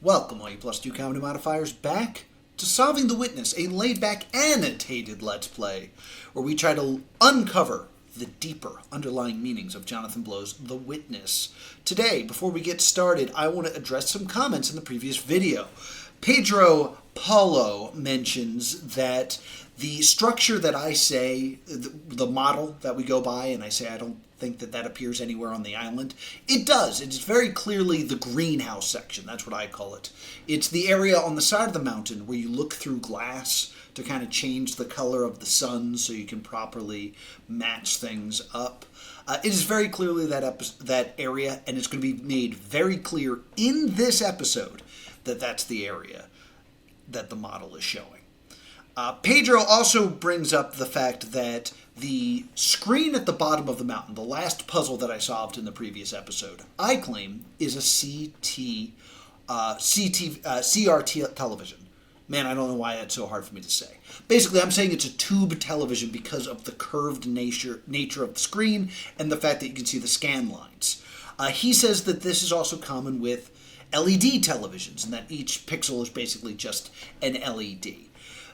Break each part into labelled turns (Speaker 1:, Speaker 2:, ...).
Speaker 1: Welcome, all you Plus 2 comedy modifiers, back to Solving the Witness, a laid-back, annotated Let's Play, where we try to uncover the deeper underlying meanings of Jonathan Blow's The Witness. Today, before we get started, I want to address some comments in the previous video. Pedro Paulo mentions that the structure that I say, the model that we go by, and I say I don't think that appears anywhere on the island. It does. It's very clearly the greenhouse section. That's what I call it. It's the area on the side of the mountain where you look through glass to kind of change the color of the sun so you can properly match things up. It is very clearly that area, and it's going to be made very clear in this episode that that's the area that the model is showing. Pedro also brings up the fact that the screen at the bottom of the mountain, the last puzzle that I solved in the previous episode, I claim is a CRT television. Man, I don't know why that's so hard for me to say. Basically, I'm saying it's a tube television because of the curved nature of the screen and the fact that you can see the scan lines. He says that this is also common with LED televisions and that each pixel is basically just an LED.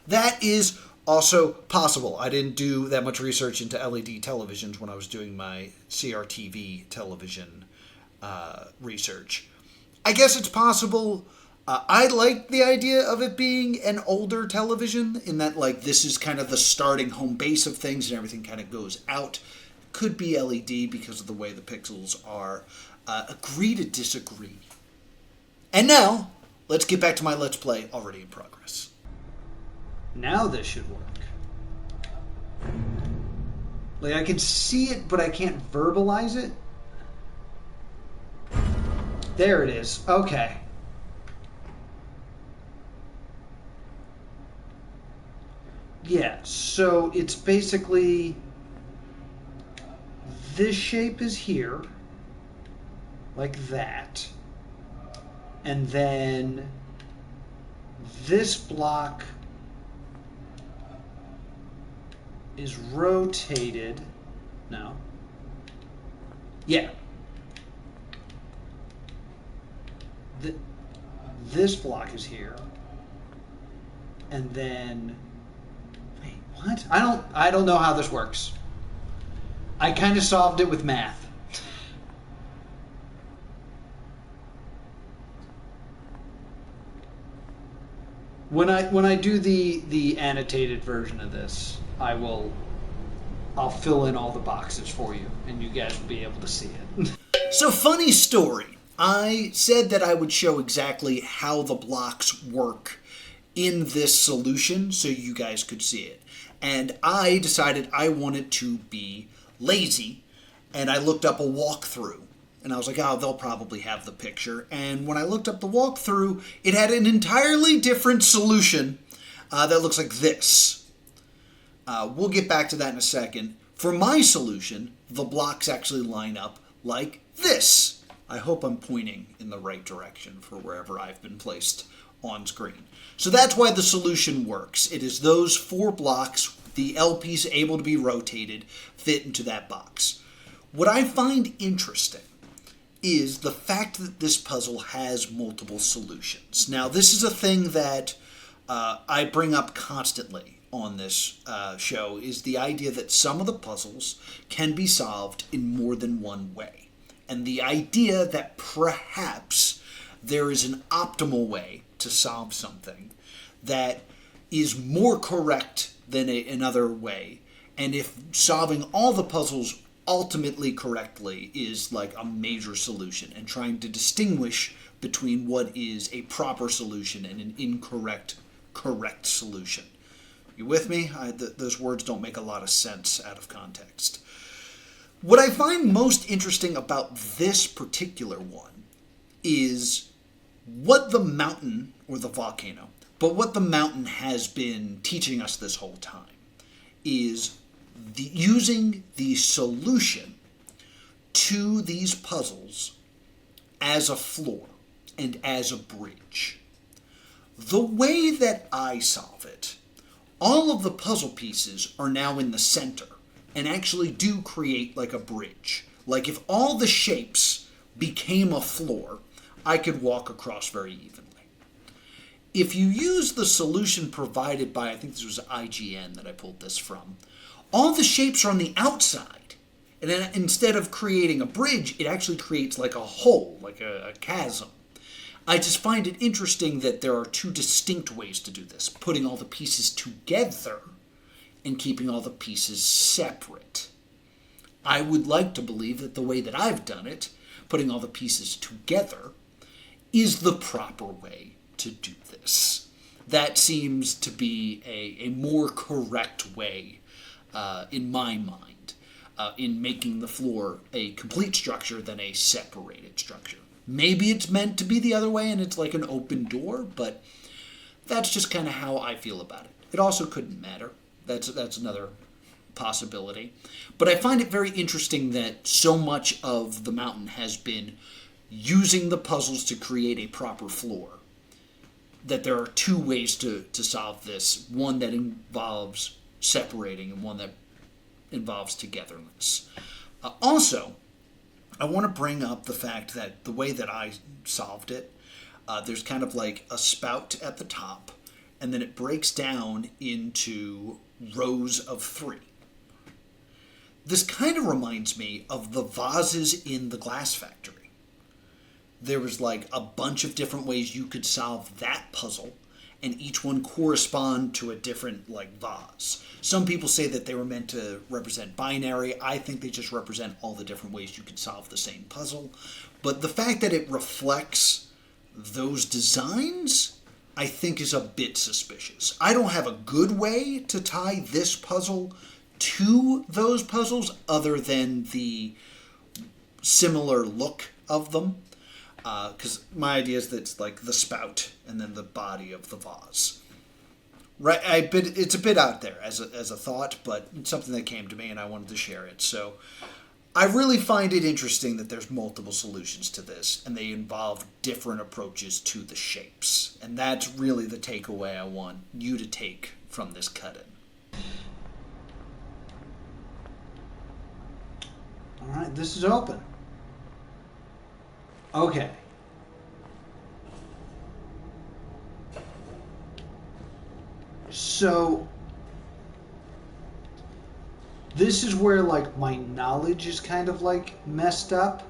Speaker 1: That is also possible. I didn't do that much research into LED televisions when I was doing my CRTV television research. I guess it's possible. I like the idea of it being an older television in that, like, this is kind of the starting home base of things and everything kind of goes out. Could be LED because of the way the pixels are. Agree to disagree. And now, let's get back to my Let's Play already in progress. Now this should work. Like, I can see it, but I can't verbalize it. There it is. Okay. Yeah, so it's basically this shape is here, like that. And then this block is rotated. No. Yeah. This block is here. And then, wait, what? I don't know how this works. I kind of solved it with math. When I do the annotated version of this, I'll fill in all the boxes for you, and you guys will be able to see it. So, funny story. I said that I would show exactly how the blocks work in this solution so you guys could see it. And I decided I wanted to be lazy, and I looked up a walkthrough. And I was like, oh, they'll probably have the picture. And when I looked up the walkthrough, it had an entirely different solution that looks like this. We'll get back to that in a second. For my solution, the blocks actually line up like this. I hope I'm pointing in the right direction for wherever I've been placed on screen. So that's why the solution works. It is those 4 blocks, the LPs able to be rotated, fit into that box. What I find interesting is the fact that this puzzle has multiple solutions. Now, this is a thing that I bring up constantly on this show, is the idea that some of the puzzles can be solved in more than one way. And the idea that perhaps there is an optimal way to solve something that is more correct than another way. And if solving all the puzzles ultimately correctly is like a major solution, and trying to distinguish between what is a proper solution and an incorrect correct solution. You with me? Those words don't make a lot of sense out of context. What I find most interesting about this particular one is what the mountain, or the volcano, but what the mountain has been teaching us this whole time is using the solution to these puzzles as a floor and as a bridge. The way that I solve it, all of the puzzle pieces are now in the center and actually do create like a bridge. Like if all the shapes became a floor, I could walk across very evenly. if you use the solution provided by, I think this was IGN that I pulled this from, all the shapes are on the outside. And then instead of creating a bridge, it actually creates like a hole, like a chasm. I just find it interesting that there are two distinct ways to do this, putting all the pieces together and keeping all the pieces separate. I would like to believe that the way that I've done it, putting all the pieces together, is the proper way to do this. That seems to be a more correct way, in my mind, in making the floor a complete structure than a separated structure. Maybe it's meant to be the other way and it's like an open door, but that's just kind of how I feel about it. It also couldn't matter. That's another possibility. But I find it very interesting that so much of the mountain has been using the puzzles to create a proper floor. That there are two ways to solve this. One that involves separating and one that involves togetherness. Also, I want to bring up the fact that the way that I solved it, there's kind of like a spout at the top, and then it breaks down into rows of 3. This kind of reminds me of the vases in the glass factory. There was like a bunch of different ways you could solve that puzzle, and each one correspond to a different like vase. Some people say that they were meant to represent binary. I think they just represent all the different ways you can solve the same puzzle. But the fact that it reflects those designs, I think is a bit suspicious. I don't have a good way to tie this puzzle to those puzzles other than the similar look of them. Because my idea is that it's like the spout and then the body of the vase. Right, it's a bit out there as a thought, but it's something that came to me and I wanted to share it. So I really find it interesting that there's multiple solutions to this and they involve different approaches to the shapes. And that's really the takeaway I want you to take from this cut-in.
Speaker 2: All right, this is open. Okay. So this is where like my knowledge is kind of like messed up.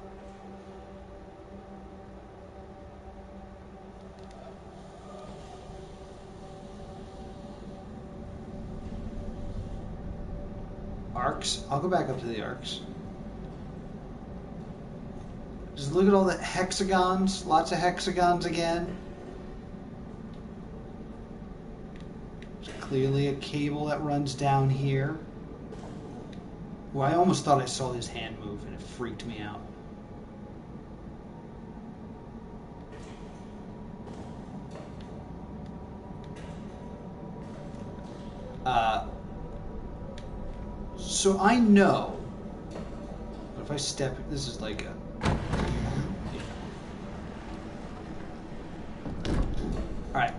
Speaker 2: Arcs. I'll go back up to the arcs. Just look at all the hexagons. Lots of hexagons again. There's clearly a cable that runs down here. Well, I almost thought I saw his hand move and it freaked me out. So I know, but if I step, this is like a, all right.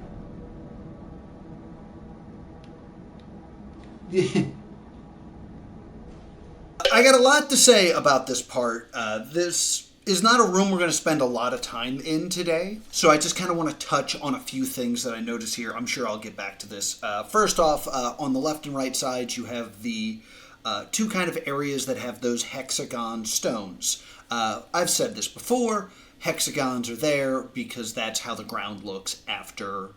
Speaker 1: I got a lot to say about this part. This is not a room we're going to spend a lot of time in today, so I just kind of want to touch on a few things that I notice here. I'm sure I'll get back to this. First off, on the left and right sides, you have the two kind of areas that have those hexagon stones. I've said this before, hexagons are there because that's how the ground looks after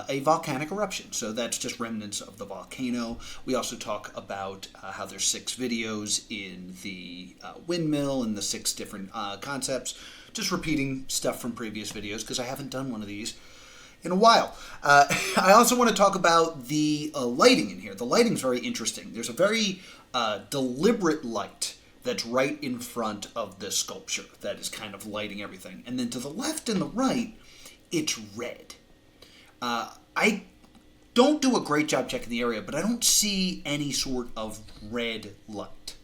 Speaker 1: a volcanic eruption. So that's just remnants of the volcano. We also talk about how there's 6 videos in the windmill and the 6 different concepts. Just repeating stuff from previous videos because I haven't done one of these in a while. I also want to talk about the lighting in here. The lighting's very interesting. There's a very deliberate light that's right in front of this sculpture that is kind of lighting everything. And then to the left and the right, it's red. I don't do a great job checking the area, but I don't see any sort of red light.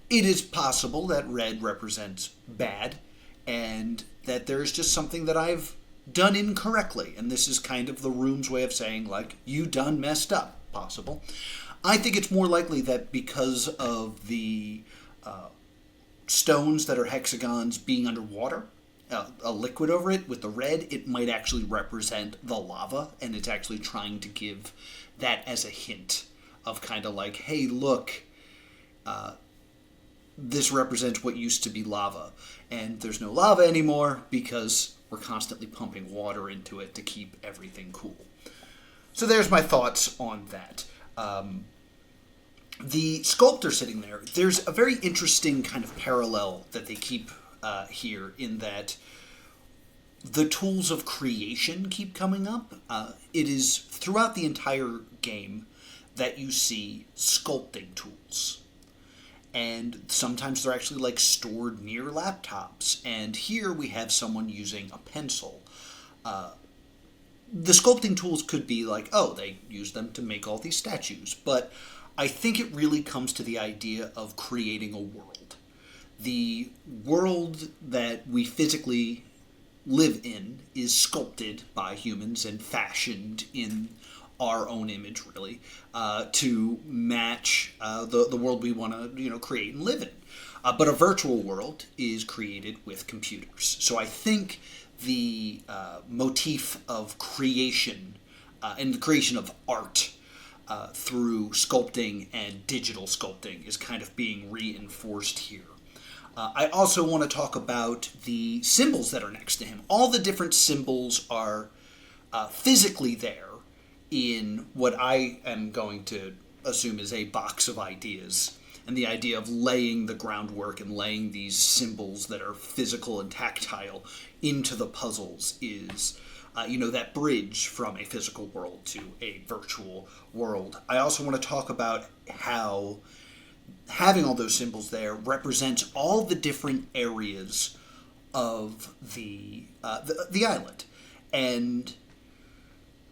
Speaker 1: It is possible that red represents bad, and that there's just something that I've done incorrectly, and this is kind of the room's way of saying, like, you done messed up. Possible. I think it's more likely that because of the stones that are hexagons being underwater,
Speaker 3: a liquid over it with the red, it might actually represent the lava, and it's actually trying to give that as a hint of kind of like, hey, look, this represents what used to be lava, and there's no lava anymore because we're constantly pumping water into it to keep everything cool. So there's my thoughts on that. The sculptor sitting there, there's a very interesting kind of parallel that they keep here, in that the tools of creation keep coming up. It is throughout the entire game that you see sculpting tools. And sometimes they're actually like stored near laptops. And here we have someone using a pencil. The sculpting tools could be like, oh, they use them to make all these statues. But I think it really comes to the idea of creating a world. The world that we physically live in is sculpted by humans and fashioned in our own image, really, to match the world we want to create and live in. But a virtual world is created with computers. So I think the motif of creation and the creation of art through sculpting and digital sculpting is kind of being reinforced here. I also want to talk about the symbols that are next to him. All the different symbols are physically there in what I am going to assume is a box of ideas. And the idea of laying the groundwork and laying these symbols that are physical and tactile into the puzzles is, that bridge from a physical world to a virtual world. I also want to talk about how having all those symbols there represents all the different areas of the island. And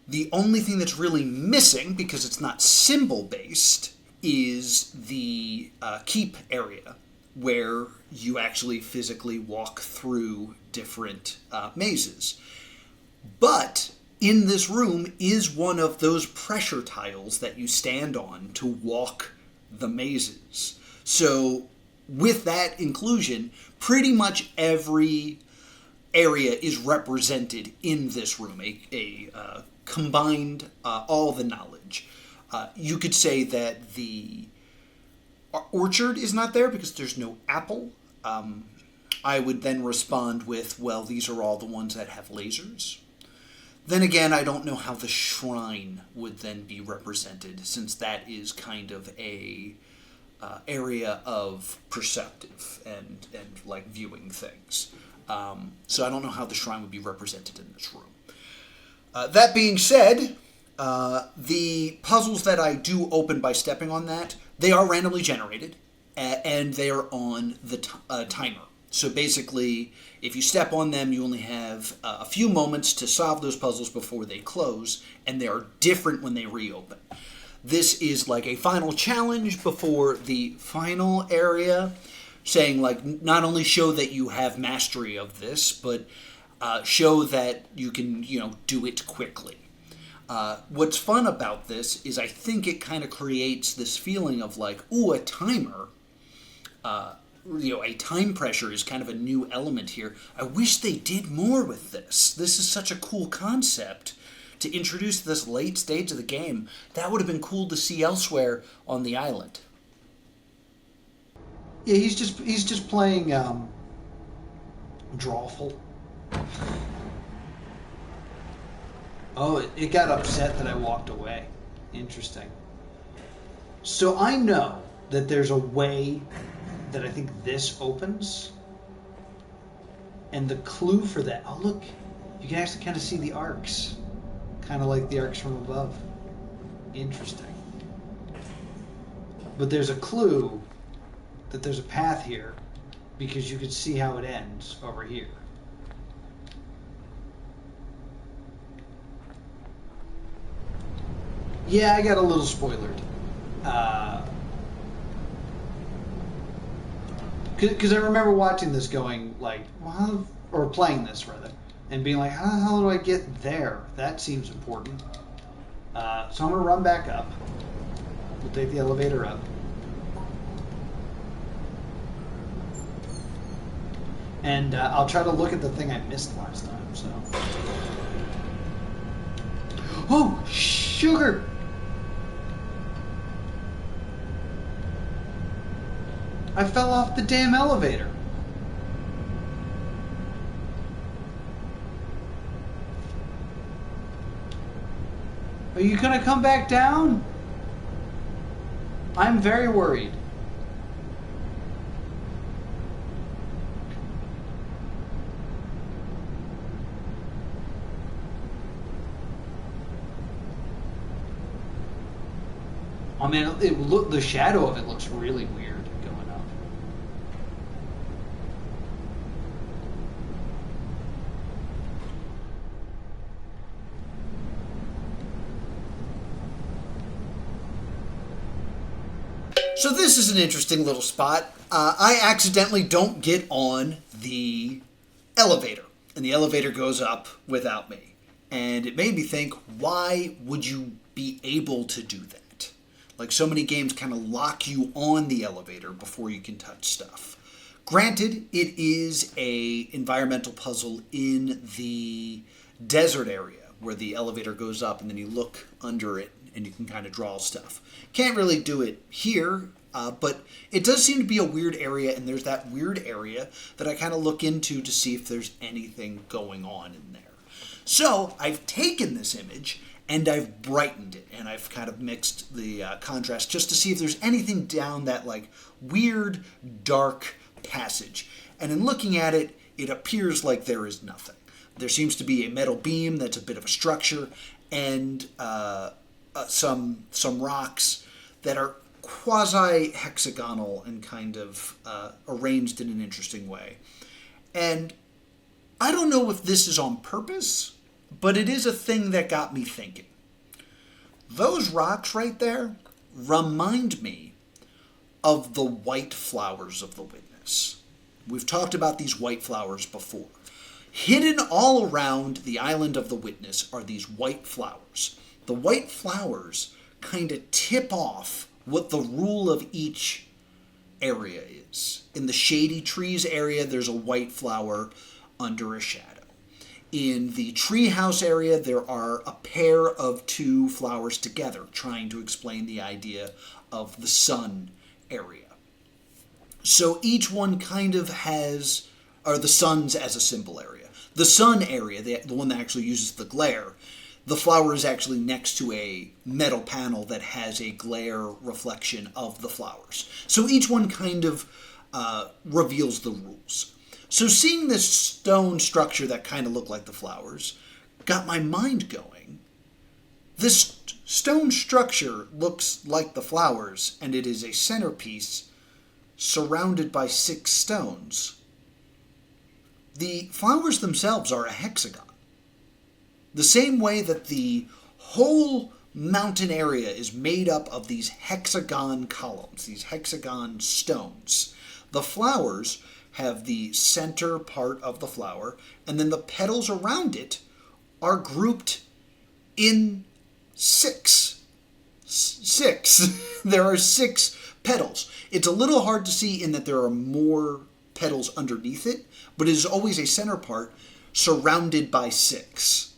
Speaker 3: the only thing that's really missing, because it's not symbol-based, is the keep area, where you actually physically walk through different mazes. But in this room is one of those pressure tiles that you stand on to walk the mazes. So with that inclusion, pretty much every area is represented in this room, a combined all the knowledge. You could say that the orchard is not there because there's no apple. I would then respond with, well, these are all the ones that have lasers. Then again, I don't know how the shrine would then be represented, since that is kind of a area of perceptive and like viewing things. So I don't know how the shrine would be represented in this room. That being said, the puzzles that I do open by stepping on that, they are randomly generated, and they are on the timer. So basically, if you step on them, you only have a few moments to solve those puzzles before they close, and they are different when they reopen. This is like a final challenge before the final area, saying like not only show that you have mastery of this, but show that you can, do it quickly. What's fun about this is I think it kind of creates this feeling of like, ooh, a timer. A time pressure is kind of a new element here. I wish they did more with this. This is such a cool concept to introduce this late stage of the game. That would have been cool to see elsewhere on the island.
Speaker 2: Yeah, he's just playing Drawful. Oh, it got upset that I walked away. Interesting. So I know that there's a way that I think this opens. And the clue for that, oh look, you can actually kind of see the arcs. Kind of like the arcs from above. Interesting. But there's a clue that there's a path here because you can see how it ends over here. Yeah, I got a little spoilered. Because I remember watching this going like, well, or playing this rather, and being like, how the hell do I get there? That seems important. So I'm going to run back up. We'll take the elevator up. And I'll try to look at the thing I missed last time, so... Oh, sugar! I fell off the damn elevator. Are you gonna come back down? I'm very worried. I mean, the shadow of it looks really weird going up.
Speaker 3: So this is an interesting little spot. I accidentally don't get on the elevator, and the elevator goes up without me. And it made me think, why would you be able to do that? Like, so many games kind of lock you on the elevator before you can touch stuff. Granted, it is a environmental puzzle in the desert area where the elevator goes up and then you look under it and you can kind of draw stuff. Can't really do it here, but it does seem to be a weird area, and there's that weird area that I kind of look into to see if there's anything going on in there. So I've taken this image and I've brightened it, and I've kind of mixed the contrast just to see if there's anything down that like weird dark passage. And in looking at it, it appears like there is nothing. There seems to be a metal beam that's a bit of a structure, and some rocks that are quasi-hexagonal and kind of arranged in an interesting way. And I don't know if this is on purpose, but it is a thing that got me thinking. Those rocks right there remind me of the white flowers of the Witness. We've talked about these white flowers before. Hidden all around the island of the Witness are these white flowers. The white flowers kind of tip off what the rule of each area is. In the shady trees area, there's a white flower under a shadow. In the treehouse area, there are a pair of two flowers together, trying to explain the idea of the sun area. So each one kind of has, or the sun's as a symbol area. The sun area, the one that actually uses the glare, the flower is actually next to a metal panel that has a glare reflection of the flowers. So each one kind of reveals the rules. So seeing this stone structure that kind of looked like the flowers got my mind going. This stone structure looks like the flowers, and it is a centerpiece surrounded by 6 stones. The flowers themselves are a hexagon. The same way that the whole mountain area is made up of these hexagon columns, these hexagon stones. The flowers have the center part of the flower, and then the petals around it are grouped in 6. There are 6 petals. It's a little hard to see in that there are more petals underneath it, but it is always a center part surrounded by 6.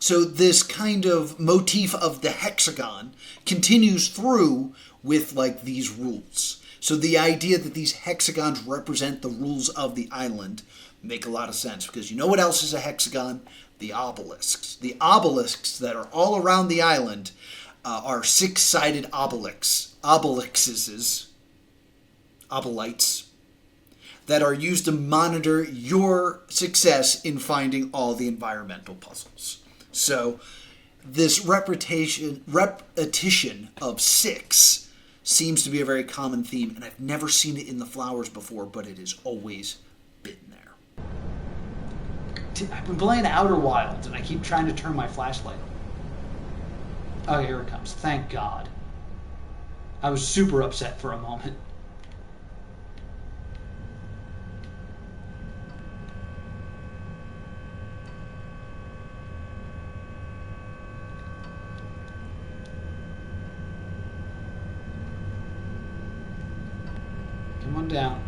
Speaker 3: So this kind of motif of the hexagon continues through with like these rules. So the idea that these hexagons represent the rules of the island make a lot of sense, because you know what else is a hexagon? The obelisks. The obelisks that are all around the island are 6-sided obelites that are used to monitor your success in finding all the environmental puzzles. So this repetition of 6 seems to be a very common theme, and I've never seen it in the flowers before, but it has always been there.
Speaker 2: I've been playing Outer Wilds, and I keep trying to turn my flashlight on. Oh, here it comes. Thank God. I was super upset for a moment. Come on down.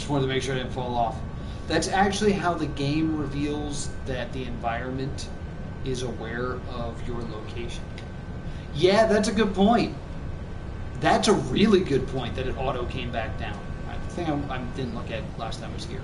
Speaker 2: Just wanted to make sure I didn't fall off. That's actually how the game reveals that the environment is aware of your location. Yeah, that's a good point. That's a really good point that it auto came back down. I think I didn't look at last time I was here.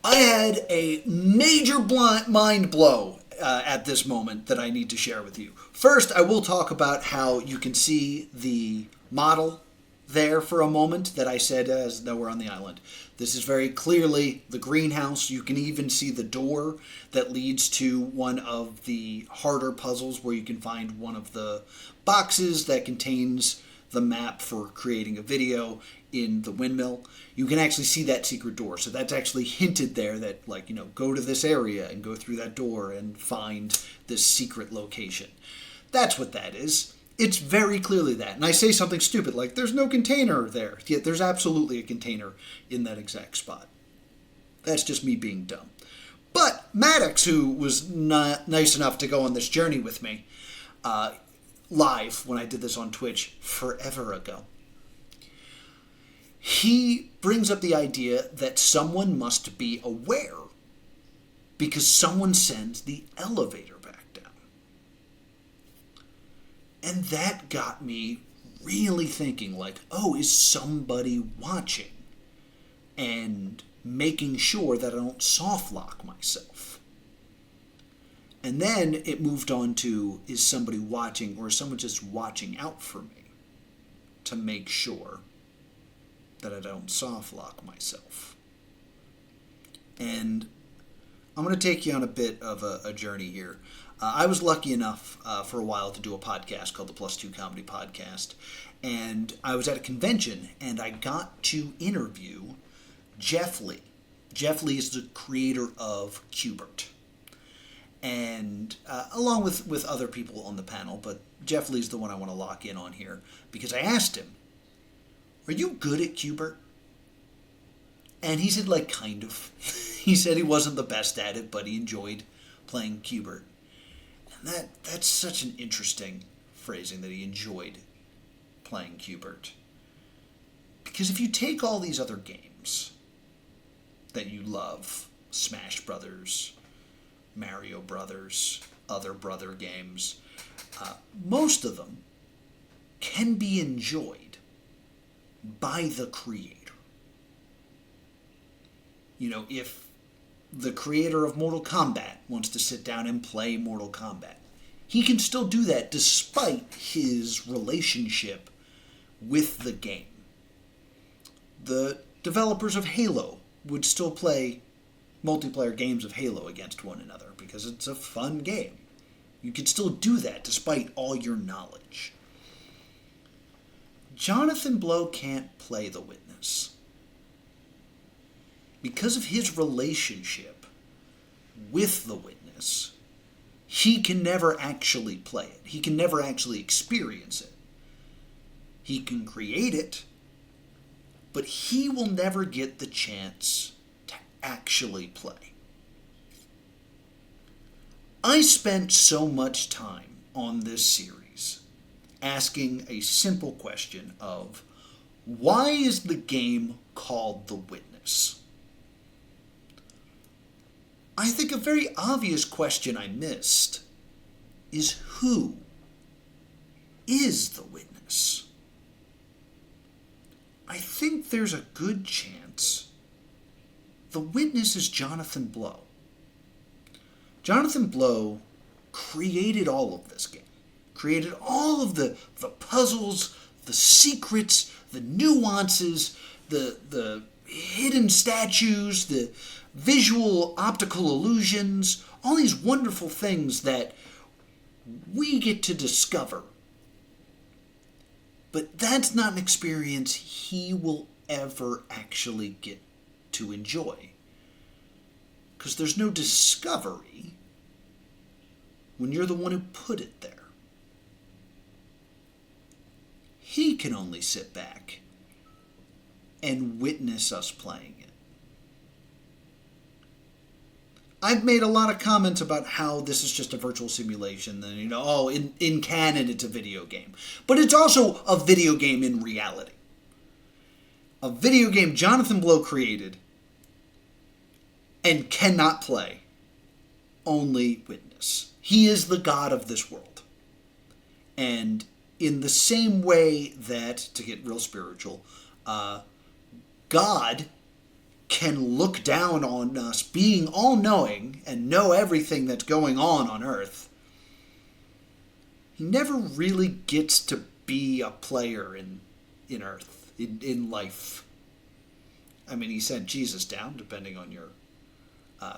Speaker 3: I had a major mind blow at this moment that I need to share with you. First, I will talk about how you can see the model there for a moment that I said as though we're on the island. This is very clearly the greenhouse. You can even see the door that leads to one of the harder puzzles where you can find one of the boxes that contains the map for creating a video in the windmill. You can actually see that secret door. So that's actually hinted there that, like, you know, go to this area and go through that door and find this secret location. That's what that is. It's very clearly that. And I say something stupid like, there's no container there. Yet there's absolutely a container in that exact spot. That's just me being dumb. But Maddox, who was not nice enough to go on this journey with me, live when I did this on Twitch forever ago, he brings up the idea that someone must be aware because someone sends the elevator back down. And that got me really thinking, like, oh, is somebody watching and making sure that I don't soft lock myself? And then it moved on to, is somebody watching, or is someone just watching out for me to make sure that I don't soft lock myself? And I'm going to take you on a bit of a journey here. I was lucky enough for a while to do a podcast called the Plus Two Comedy Podcast. And I was at a convention, and I got to interview Jeff Lee. Jeff Lee is the creator of Qbert. And along with other people on the panel, but Jeff Lee's the one I want to lock in on here, because I asked him, are you good at Qbert? And he said, like, kind of. He said he wasn't the best at it, but he enjoyed playing Qbert. And that's such an interesting phrasing, that he enjoyed playing Qbert. Because if you take all these other games that you love, Smash Brothers, Mario Brothers, other brother games, most of them can be enjoyed by the creator. You know, if the creator of Mortal Kombat wants to sit down and play Mortal Kombat, he can still do that despite his relationship with the game. The developers of Halo would still play multiplayer games of Halo against one another because it's a fun game. You can still do that despite all your knowledge. Jonathan Blow can't play The Witness because of his relationship with The Witness. He can never actually play it. He can never actually experience it. He can create it, but he will never get the chance to actually play. I spent so much time on this series asking a simple question of, why is the game called The Witness? I think a very obvious question I missed is, who is the witness? I think there's a good chance the witness is Jonathan Blow. Jonathan Blow created all of this game, created all of the puzzles, the secrets, the nuances, the hidden statues, the visual optical illusions, all these wonderful things that we get to discover. But that's not an experience he will ever actually get to enjoy. Because there's no discovery when you're the one who put it there. He can only sit back and witness us playing it. I've made a lot of comments about how this is just a virtual simulation. Then, in canon, it's a video game. But it's also a video game in reality. a video game Jonathan Blow created and cannot play. Only Witness. He is the god of this world. And in the same way that, to get real spiritual, God can look down on us being all-knowing and know everything that's going on Earth, he never really gets to be a player in Earth, in life. I mean, he sent Jesus down, depending on your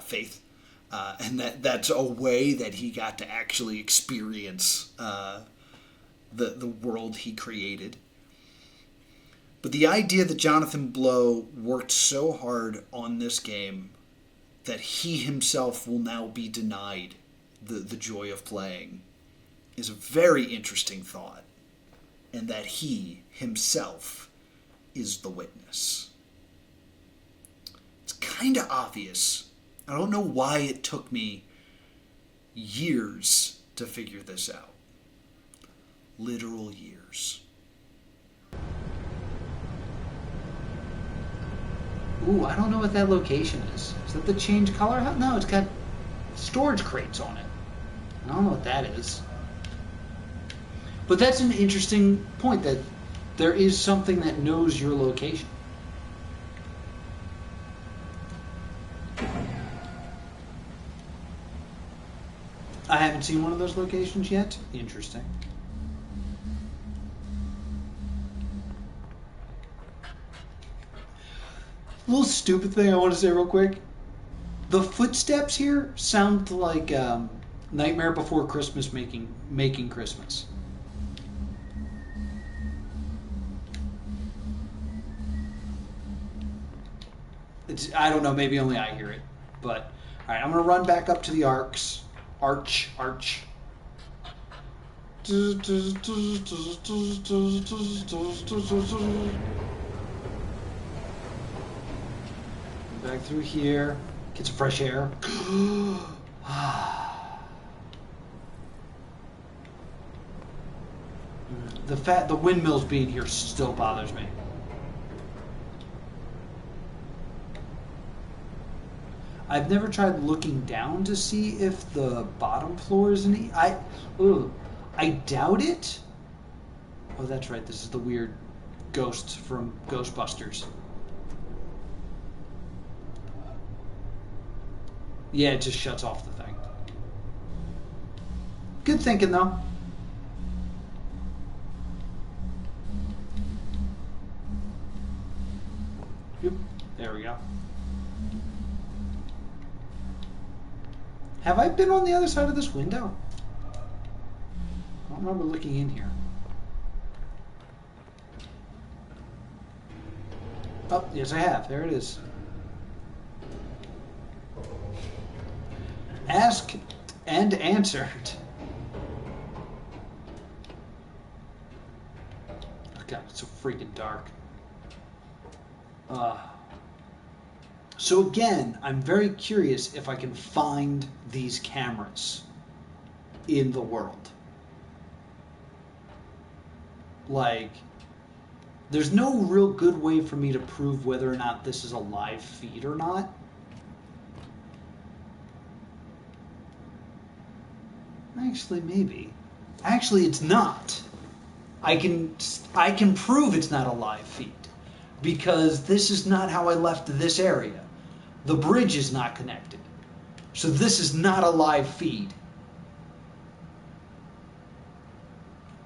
Speaker 3: faith, and that's a way that he got to actually experience the world he created. But the idea that Jonathan Blow worked so hard on this game that he himself will now be denied the joy of playing is a very interesting thought. And that he himself is the witness. It's kind of obvious. I don't know why it took me years to figure this out. Literal years.
Speaker 2: Ooh, I don't know what that location is. Is that the change color house? No, it's got storage crates on it. I don't know what that is. But that's an interesting point, that there is something that knows your location. I haven't seen one of those locations yet. Interesting. A little stupid thing I want to say real quick. The footsteps here sound like Nightmare Before Christmas making Christmas. I don't know, maybe only I hear it. But, alright, I'm going to run back up to the arch. Back through here. Get some fresh air. The windmills being here still bothers me. I've never tried looking down to see if the bottom floor is any. I doubt it. Oh, that's right. This is the weird ghost from Ghostbusters. Yeah, it just shuts off the thing. Good thinking, though. Yep. There we go. Have I been on the other side of this window? I don't remember looking in here. Oh, yes I have. There it is. Asked and answered. Oh God, it's so freaking dark. So again, I'm very curious if I can find these cameras in the world. Like, there's no real good way for me to prove whether or not this is a live feed or not. Actually, maybe. Actually, it's not. I can prove it's not a live feed because this is not how I left this area. The bridge is not connected. So this is not a live feed.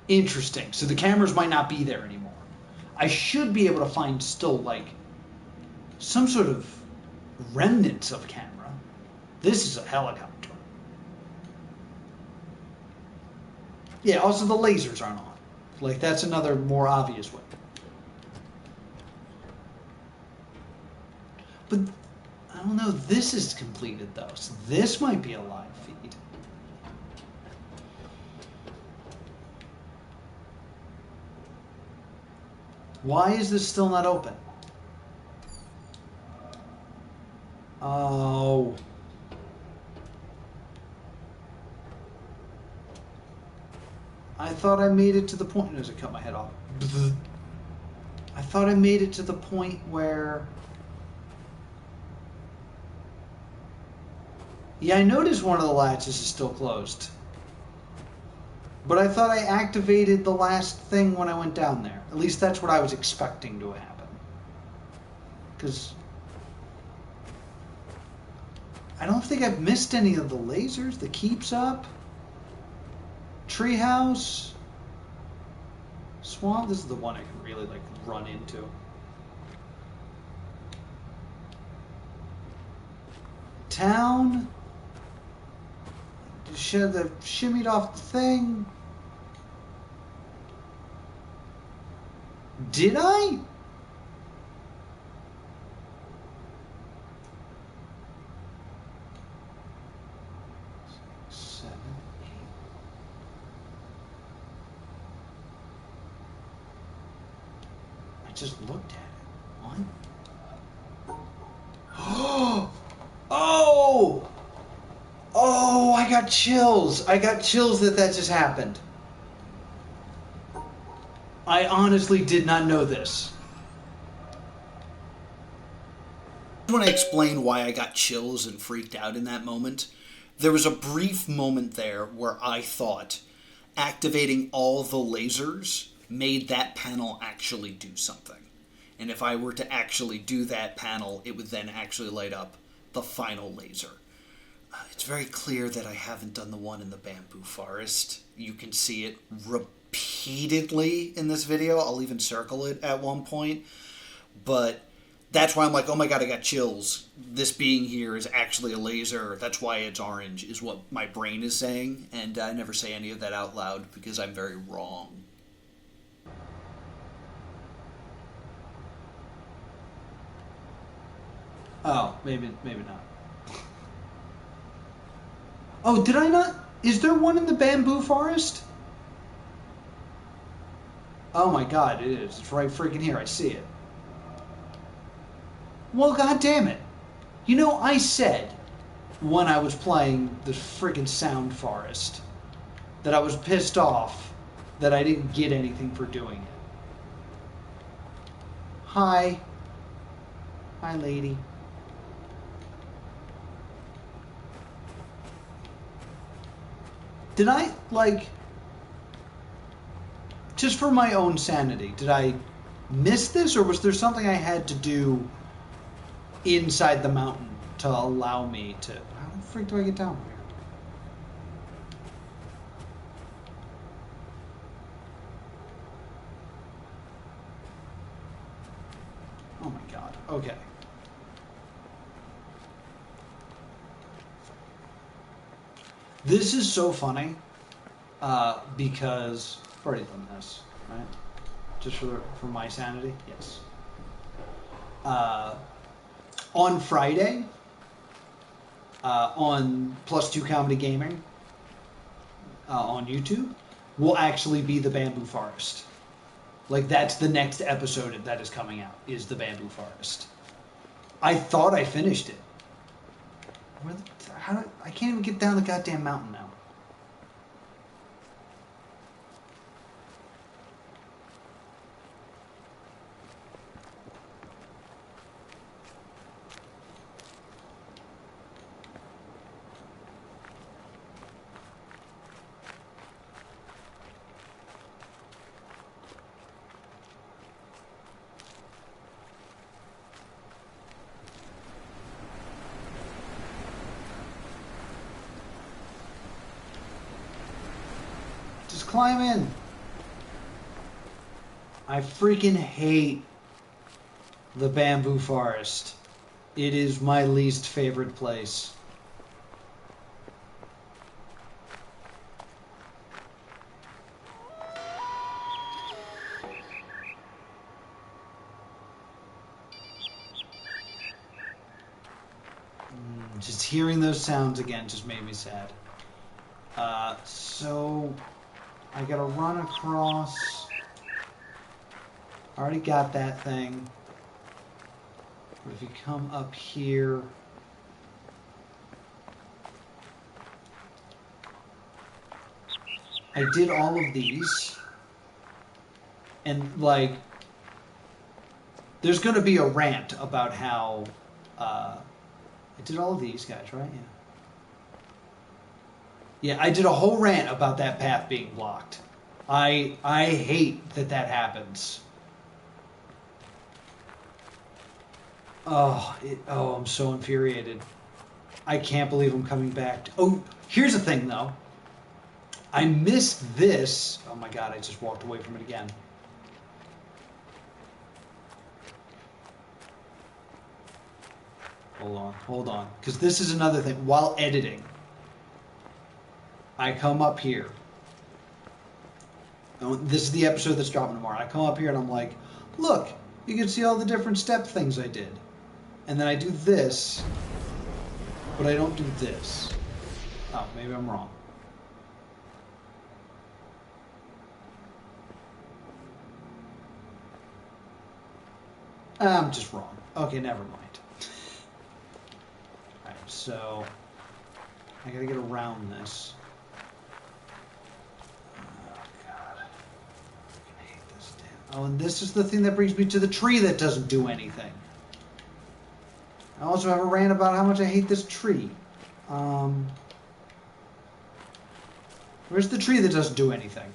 Speaker 2: Interesting. So the cameras might not be there anymore. I should be able to find still, like, some sort of remnants of camera. This is a helicopter. Yeah, also the lasers aren't on. Like, that's another more obvious way. But I don't know, this is completed though, so this might be a live feed. Why is this still not open? Oh. I thought I made it to the point. As I cut my head off. I thought thought I made it to the point where... Yeah, I noticed one of the latches is still closed. But I thought I activated the last thing when I went down there. At least that's what I was expecting to happen. Because... I don't think I've missed any of the lasers. The keep's up. Treehouse. Swamp. This is the one I can really like run into. Town. Should have shimmied off the thing. Did I? Just looked at it. What? Oh! Oh, I got chills. I got chills that just happened. I honestly did not know this.
Speaker 3: When I explain why I got chills and freaked out in that moment, there was a brief moment there where I thought activating all the lasers made that panel actually do something. And if I were to actually do that panel, it would then actually light up the final laser. It's very clear that I haven't done the one in the bamboo forest. You can see it repeatedly in this video. I'll even circle it at one point. But that's why I'm like, oh my god, I got chills. This being here is actually a laser. That's why it's orange, is what my brain is saying. And I never say any of that out loud because I'm very wrong.
Speaker 2: Oh, maybe not. Oh, did I not? Is there one in the bamboo forest? Oh my god, it is. It's right freaking here. I see it. Well, god damn it. You know, I said when I was playing the freaking sound forest that I was pissed off that I didn't get anything for doing it. Hi. Hi, lady. Did I, like, just for my own sanity, did I miss this, or was there something I had to do inside the mountain to allow me to... How the freak do I get down here? Oh my god. Okay. This is so funny because I've already done this, right? Just for my sanity, yes. On Friday, on +2 Comedy Gaming on YouTube, will actually be the Bamboo Forest. Like, that's the next episode that is coming out, is the Bamboo Forest. I thought I finished it. I can't even get down the goddamn mountain now. Just climb in. I freaking hate the bamboo forest. It is my least favorite place. Just hearing those sounds again just made me sad. So I gotta run across. I already got that thing. But if you come up here, I did all of these, and like there's going to be a rant about how I did all of these guys, right? Yeah, I did a whole rant about that path being blocked. I hate that happens. I'm so infuriated. I can't believe I'm coming back. Oh, here's the thing, though. I missed this. Oh my god, I just walked away from it again. Hold on. Because this is another thing. While editing, I come up here. This is the episode that's dropping tomorrow. I come up here and I'm like, look, you can see all the different step things I did. And then I do this, but I don't do this. Oh, maybe I'm wrong. I'm just wrong. Okay, never mind. Alright, so I gotta get around this. Oh, God. I hate this damn. Oh, and this is the thing that brings me to the tree that doesn't do anything. I also have a rant about how much I hate this tree. Where's the tree that doesn't do anything?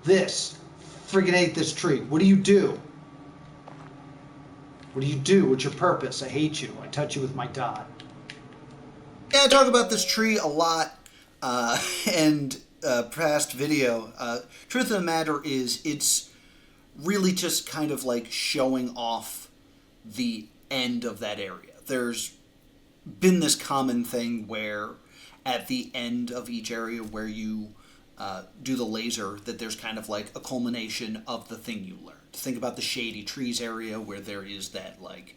Speaker 2: This. Freaking hate this tree. What do you do? What do you do? What's your purpose? I hate you. I touch you with my dot.
Speaker 3: Yeah, I talk about this tree a lot, and past video. Truth of the matter is, it's really just kind of like showing off the end of that area. There's been this common thing where at the end of each area where you do the laser, that there's kind of like a culmination of the thing you learned. Think about the Shady Trees area where there is that like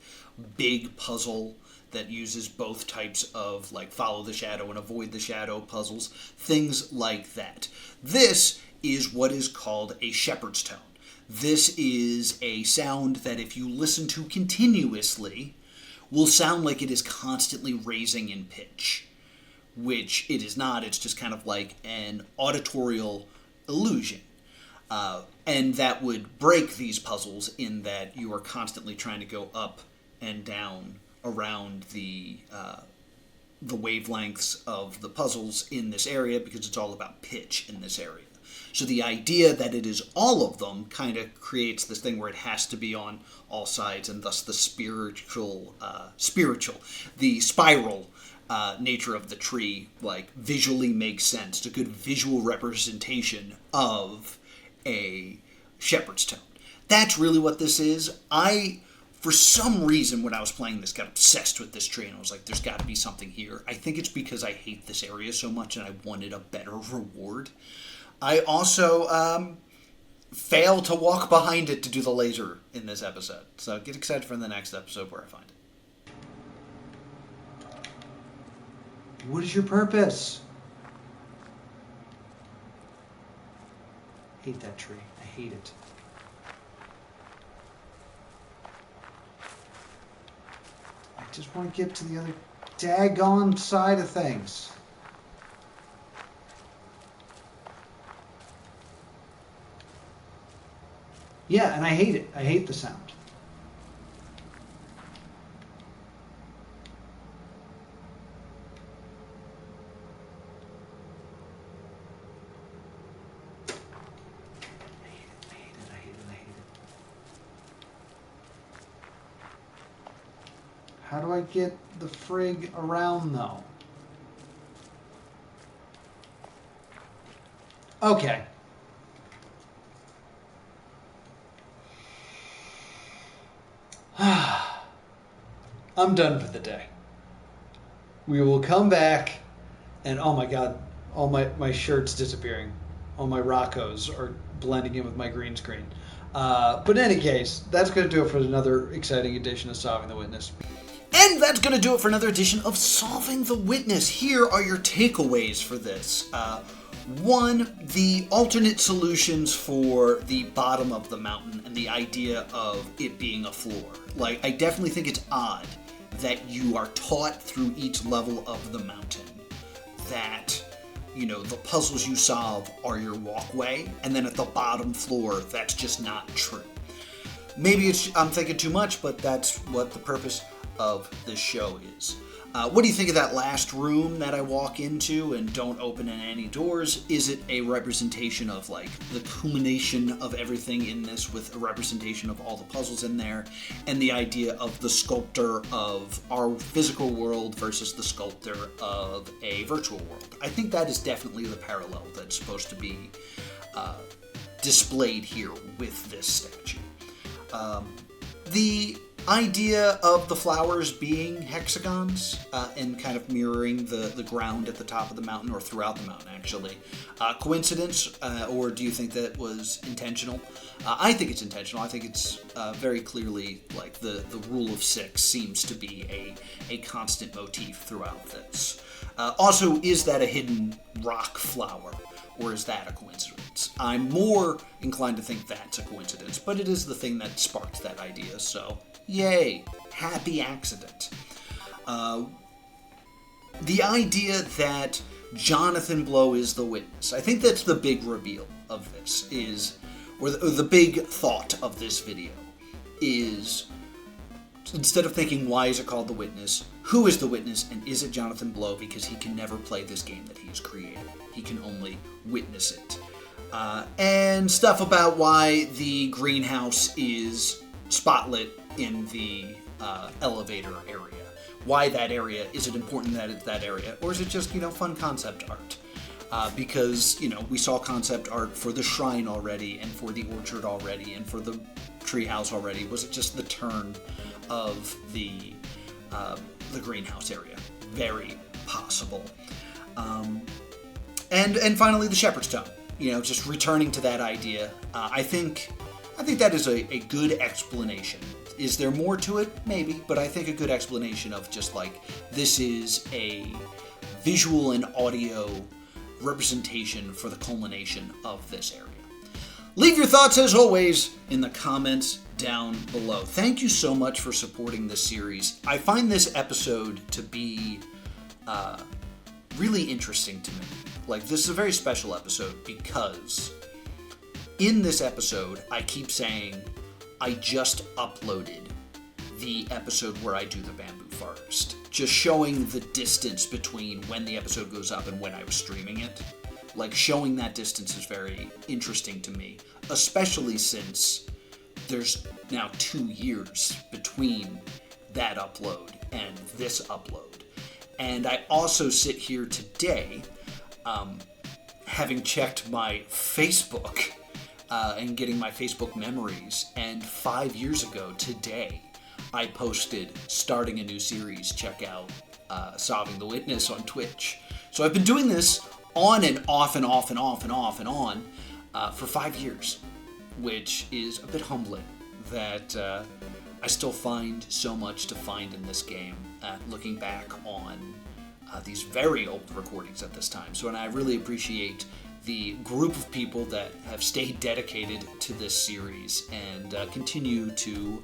Speaker 3: big puzzle that uses both types of like follow the shadow and avoid the shadow puzzles, things like that. This is what is called a shepherd's tone. This is a sound that if you listen to continuously will sound like it is constantly raising in pitch, which it is not. It's just kind of like an auditorial illusion. And that would break these puzzles in that you are constantly trying to go up and down around the wavelengths of the puzzles in this area, because it's all about pitch in this area. So the idea that it is all of them kind of creates this thing where it has to be on all sides, and thus the the spiral nature of the tree like visually makes sense. It's a good visual representation of a shepherd's tone. That's really what this is. For some reason, when I was playing this, got obsessed with this tree, and I was like, there's got to be something here. I think it's because I hate this area so much and I wanted a better reward. I also fail to walk behind it to do the laser in this episode. So get excited for the next episode where I find it.
Speaker 2: What is your purpose? I hate that tree. I hate it. I just want to get to the other daggone side of things. Yeah, and I hate it. I hate the sound. I hate it. How do I get the frig around, though? Okay. I'm done for the day. We will come back, and oh my god, all my shirt's disappearing. All my Roccos are blending in with my green screen. But in any case, that's going to do it for another exciting edition of Solving the Witness.
Speaker 3: And that's going to do it for another edition of Solving the Witness. Here are your takeaways for this. One, the alternate solutions for the bottom of the mountain and the idea of it being a floor. Like, I definitely think it's odd that you are taught through each level of the mountain that the puzzles you solve are your walkway, and then at the bottom floor, that's just not true. Maybe I'm thinking too much, but that's what the purpose of this show is. What do you think of that last room that I walk into and don't open any doors? Is it a representation of like the culmination of everything in this, with a representation of all the puzzles in there, and the idea of the sculptor of our physical world versus the sculptor of a virtual world? I think that is definitely the parallel that's supposed to be displayed here with this statue. The idea of the flowers being hexagons and kind of mirroring the ground at the top of the mountain, or throughout the mountain actually. Coincidence, or do you think that was intentional? I think it's intentional. I think it's very clearly like the rule of 6 seems to be a constant motif throughout this. Also, is that a hidden rock flower, or is that a coincidence? I'm more inclined to think that's a coincidence, but it is the thing that sparked that idea, so yay, happy accident. The idea that Jonathan Blow is the witness, I think that's the big reveal of this, or the big thought of this video, is instead of thinking why is it called the witness, who is the witness, and is it Jonathan Blow, because he can never play this game that he has created. He can only witness it. And stuff about why the greenhouse is spotlit in the elevator area. Why that area? Is it important that it's that area? Or is it just, fun concept art? Because, we saw concept art for the shrine already, and for the orchard already, and for the treehouse already. Was it just the turn of the greenhouse area? Very possible. And finally, the shepherd's stone. Just returning to that idea. I think that is a good explanation. Is there more to it? Maybe, but I think a good explanation of just like, this is a visual and audio representation for the culmination of this area. Leave your thoughts, as always, in the comments down below. Thank you so much for supporting this series. I find this episode to be really interesting to me. Like, this is a very special episode because in this episode, I keep saying I just uploaded the episode where I do the bamboo forest. Just showing the distance between when the episode goes up and when I was streaming it. Like, showing that distance is very interesting to me, especially since there's now 2 years between that upload and this upload. And I also sit here today, having checked my Facebook and getting my Facebook memories, and 5 years ago today, I posted starting a new series. Check out Solving the Witness on Twitch. So I've been doing this on and off and off and off and off and on for 5 years, which is a bit humbling that I still find so much to find in this game, looking back on these very old recordings at this time. And I really appreciate the group of people that have stayed dedicated to this series and continue to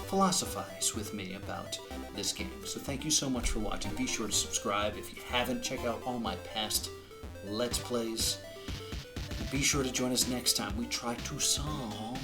Speaker 3: philosophize with me about this game. So thank you so much for watching. Be sure to subscribe. If you haven't, check out all my past Let's Plays. And be sure to join us next time we try to solve